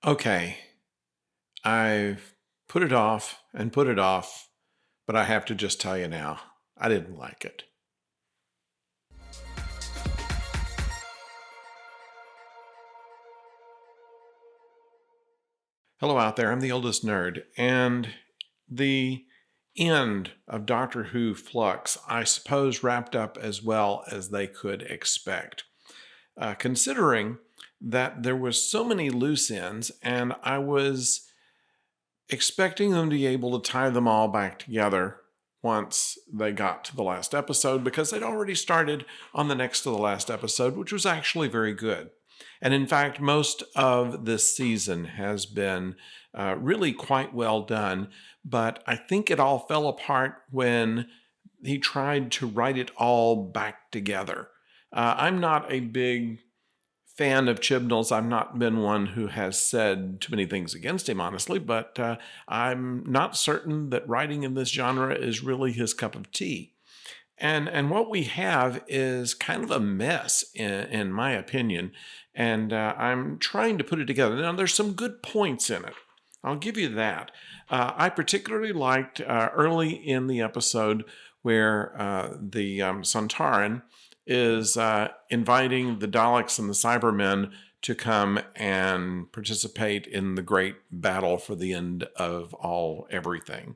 Okay, I've put it off and put it off, but I have to just tell you now, I didn't like it. Hello out there, I'm the oldest nerd, and the end of Doctor Who Flux, I suppose, wrapped up as well as they could expect. Considering that there was so many loose ends, and I was expecting them to be able to tie them all back together once they got to the last episode, because they'd already started on the next to the last episode, which was actually very good. And in fact, most of this season has been really quite well done, but I think it all fell apart when he tried to write it all back together. I'm not a big fan of Chibnall's. I've not been one who has said too many things against him, honestly, but I'm not certain that writing in this genre is really his cup of tea. And what we have is kind of a mess, in my opinion, and I'm trying to put it together. Now, there's some good points in it. I'll give you that. I particularly liked early in the episode where the Sontaran is inviting the Daleks and the Cybermen to come and participate in the great battle for the end of everything.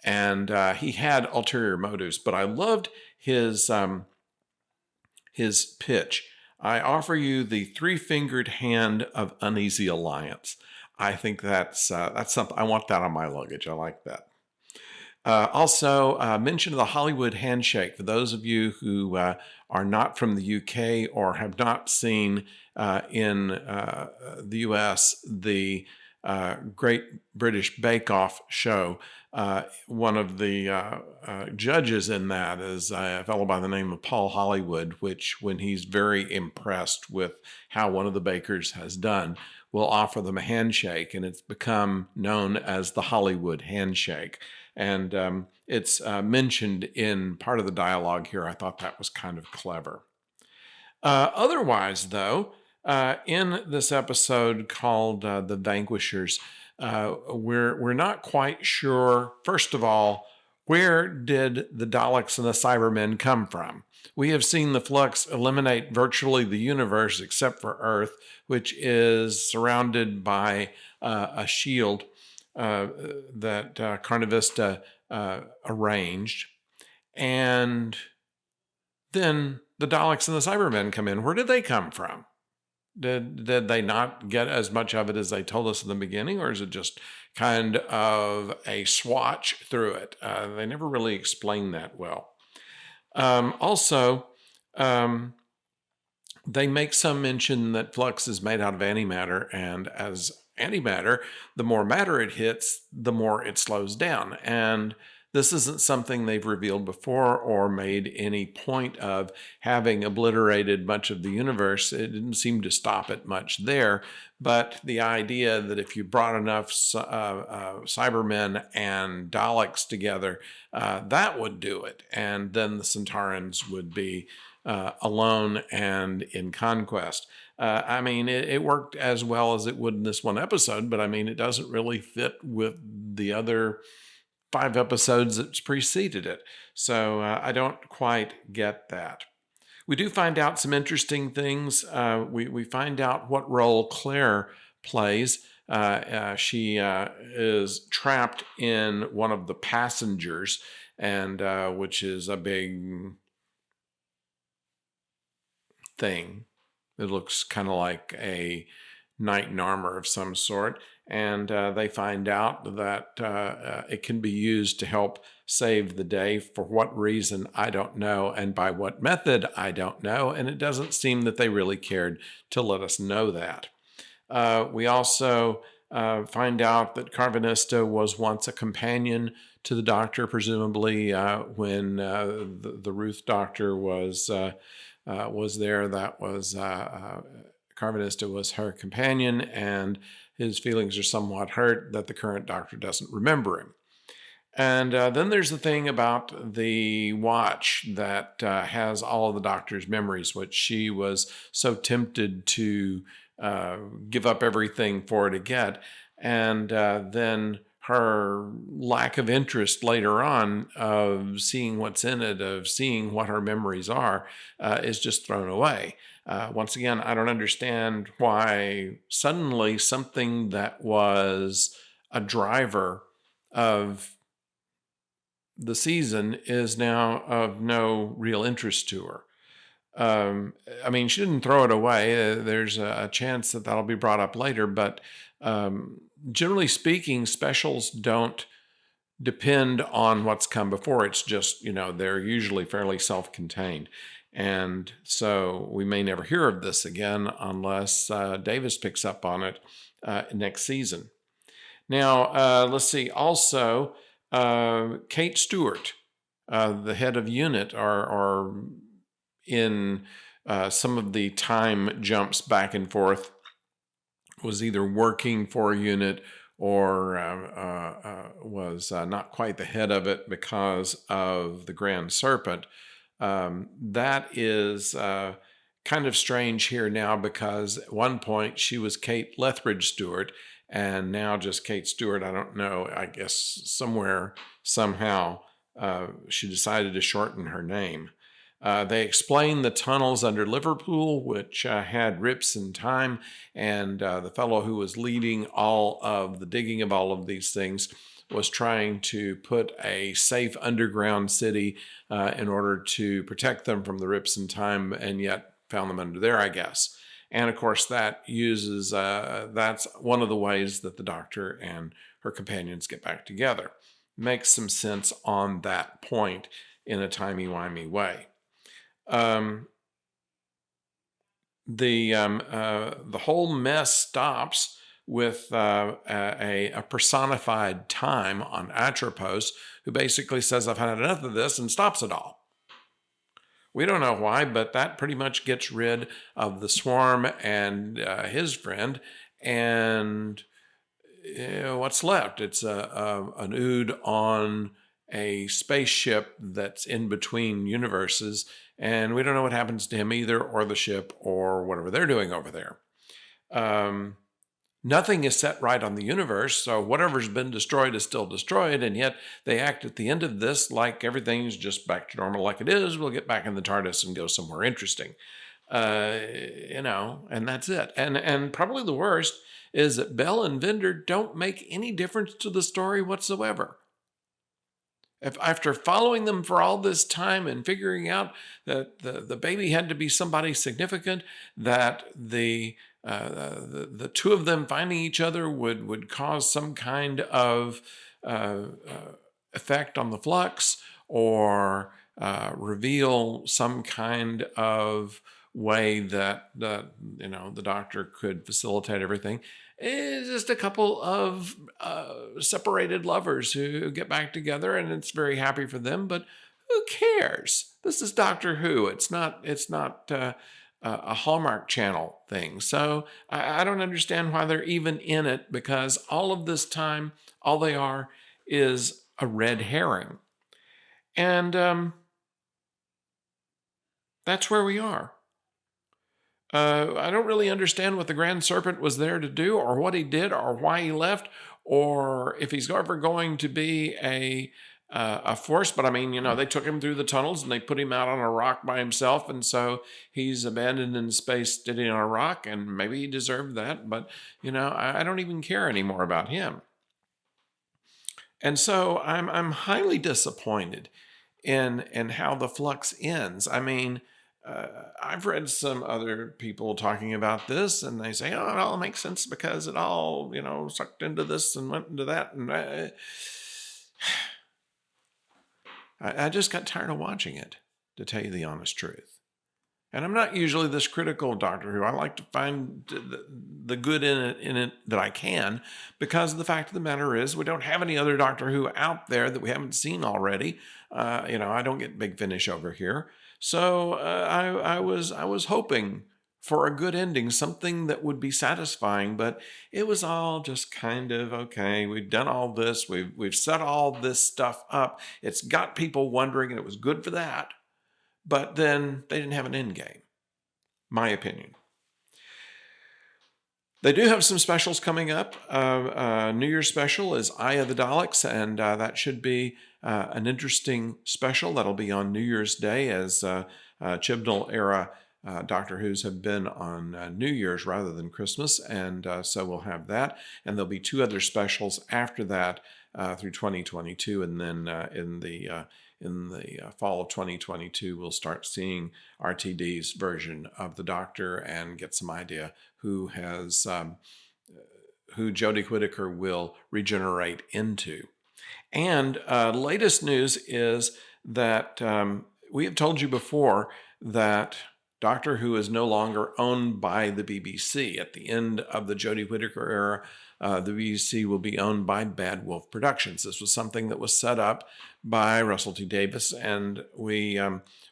And he had ulterior motives, but I loved his pitch. I offer you the three-fingered hand of uneasy alliance. I think that's something. I want that on my luggage. I like that. Also, mention of the Hollywood handshake. For those of you who are not from the UK or have not seen in the US the Great British Bake Off show, one of the judges in that is a fellow by the name of Paul Hollywood, which, when he's very impressed with how one of the bakers has done, will offer them a handshake, and it's become known as the Hollywood handshake. And it's mentioned in part of the dialogue here. I thought that was kind of clever. Otherwise, though, in this episode called "The Vanquishers," we're not quite sure. First of all, where did the Daleks and the Cybermen come from? We have seen the Flux eliminate virtually the universe except for Earth, which is surrounded by a shield that Carnivista arranged. And then the Daleks and the Cybermen come in. Where did they come from? Did they not get as much of it as they told us in the beginning, or is it just kind of a swatch through it? They never really explained that well. Also, they make some mention that Flux is made out of antimatter, and as antimatter, the more matter it hits, the more it slows down. And this isn't something they've revealed before or made any point of, having obliterated much of the universe. It didn't seem to stop it much there. But the idea that if you brought enough Cybermen and Daleks together, that would do it. And then the Centaurans would be alone and in conquest. I mean, it worked as well as it would in this one episode, but I mean, it doesn't really fit with the other 5 episodes that preceded it. So I don't quite get that. We do find out some interesting things. We find out what role Claire plays. She is trapped in one of the passengers, and which is a big thing. It looks kind of like a knight in armor of some sort. And they find out that it can be used to help save the day. For what reason, I don't know. And by what method, I don't know. And it doesn't seem that they really cared to let us know that. We also find out that Carvanista was once a companion to the Doctor, presumably when the Ruth Doctor was there. That was Carvanista was her companion, and his feelings are somewhat hurt that the current Doctor doesn't remember him. And then there's the thing about the watch that has all of the Doctor's memories, which she was so tempted to give up everything for it to get. And then her lack of interest later on of seeing what's in it, of seeing what her memories are, is just thrown away. Once again, I don't understand why suddenly something that was a driver of the season is now of no real interest to her. I mean, she didn't throw it away. There's a chance that that'll be brought up later, but generally speaking, specials don't depend on what's come before. It's just, they're usually fairly self-contained. And so we may never hear of this again unless Davis picks up on it next season. Now, let's see. Also, Kate Stewart, the head of unit, are in some of the time jumps back and forth, was either working for a unit or was not quite the head of it because of the Grand Serpent. That is kind of strange here now, because at one point she was Kate Lethbridge Stewart, and now just Kate Stewart. I don't know, I guess somewhere, somehow, she decided to shorten her name. They explained the tunnels under Liverpool, which had rips in time, and the fellow who was leading all of the digging of all of these things was trying to put a safe underground city in order to protect them from the rips in time, and yet found them under there, I guess. And of course, that uses, that's one of the ways that the Doctor and her companions get back together. Makes some sense on that point in a timey-wimey way. The whole mess stops with a personified time on Atropos, who basically says, "I've had enough of this," and stops it all. We don't know why, but that pretty much gets rid of the Swarm and his friend, and what's left? It's an Ood on a spaceship that's in between universes, and we don't know what happens to him either, or the ship, or whatever they're doing over there. Nothing is set right on the universe, so whatever's been destroyed is still destroyed, and yet they act at the end of this like everything's just back to normal like it is. We'll get back in the TARDIS and go somewhere interesting. And that's it. And probably the worst is that Bell and Vinder don't make any difference to the story whatsoever. If after following them for all this time and figuring out that the baby had to be somebody significant, that the two of them finding each other would cause some kind of effect on the flux, or reveal some kind of way that the Doctor could facilitate everything, is just a couple of separated lovers who get back together, and it's very happy for them. But who cares? This is Doctor Who. It's not a Hallmark Channel thing. So I don't understand why they're even in it, because all of this time, all they are is a red herring. And that's where we are. I don't really understand what the Grand Serpent was there to do, or what he did, or why he left, or if he's ever going to be a force. But I mean, they took him through the tunnels and they put him out on a rock by himself, and so he's abandoned in space sitting on a rock, and maybe he deserved that. But I don't even care anymore about him. And so I'm highly disappointed in how the Flux ends. I mean, I've read some other people talking about this, and they say, "Oh, it all makes sense because it all, sucked into this and went into that." And I just got tired of watching it, to tell you the honest truth. And I'm not usually this critical of Doctor Who. I like to find the good in it that I can, because the fact of the matter is we don't have any other Doctor Who out there that we haven't seen already. I don't get Big Finish over here. So I was hoping for a good ending, something that would be satisfying, but it was all just kind of, okay, we've done all this, we've set all this stuff up, it's got people wondering, and it was good for that, but then they didn't have an end game, my opinion. They do have some specials coming up. New Year's special is Eye of the Daleks, and that should be an interesting special. That'll be on New Year's Day, as Chibnall era Doctor Who's have been on New Year's rather than Christmas, and so we'll have that. And there'll be two other specials after that through 2022, and then in the fall of 2022, we'll start seeing RTD's version of the Doctor and get some idea who Jodie Whittaker will regenerate into. And latest news is that we have told you before that Doctor Who is no longer owned by the BBC. At the end of the Jodie Whittaker era, the BBC will be owned by Bad Wolf Productions. This was something that was set up by Russell T Davies, and we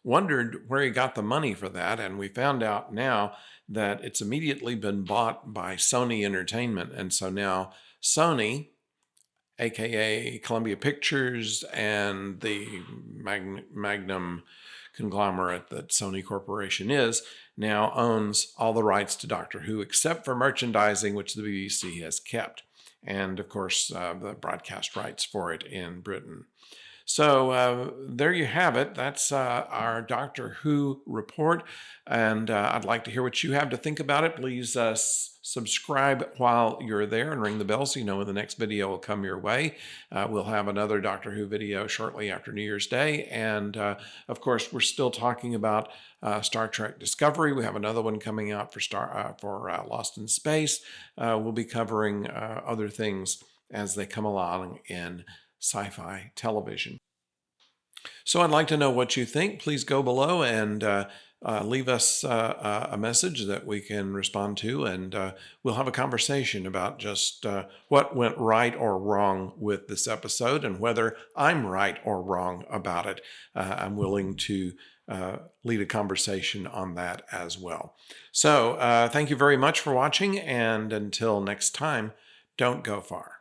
wondered where he got the money for that, and we found out now that it's immediately been bought by Sony Entertainment. And so now Sony, aka Columbia Pictures, and the Magnum conglomerate that Sony Corporation is, now owns all the rights to Doctor Who except for merchandising, which the BBC has kept, and of course the broadcast rights for it in Britain. So there you have it. That's our Doctor Who report, and I'd like to hear what you have to think about it. Please subscribe while you're there and ring the bell so you know when the next video will come your way. We'll have another Doctor Who video shortly after New Year's Day, and of course we're still talking about Star Trek Discovery. We have another one coming out for Lost in Space. We'll be covering other things as they come along in sci-fi television. So I'd like to know what you think. Please go below and leave us a message that we can respond to, and we'll have a conversation about just what went right or wrong with this episode and whether I'm right or wrong about it. I'm willing to lead a conversation on that as well. So thank you very much for watching, and until next time, don't go far.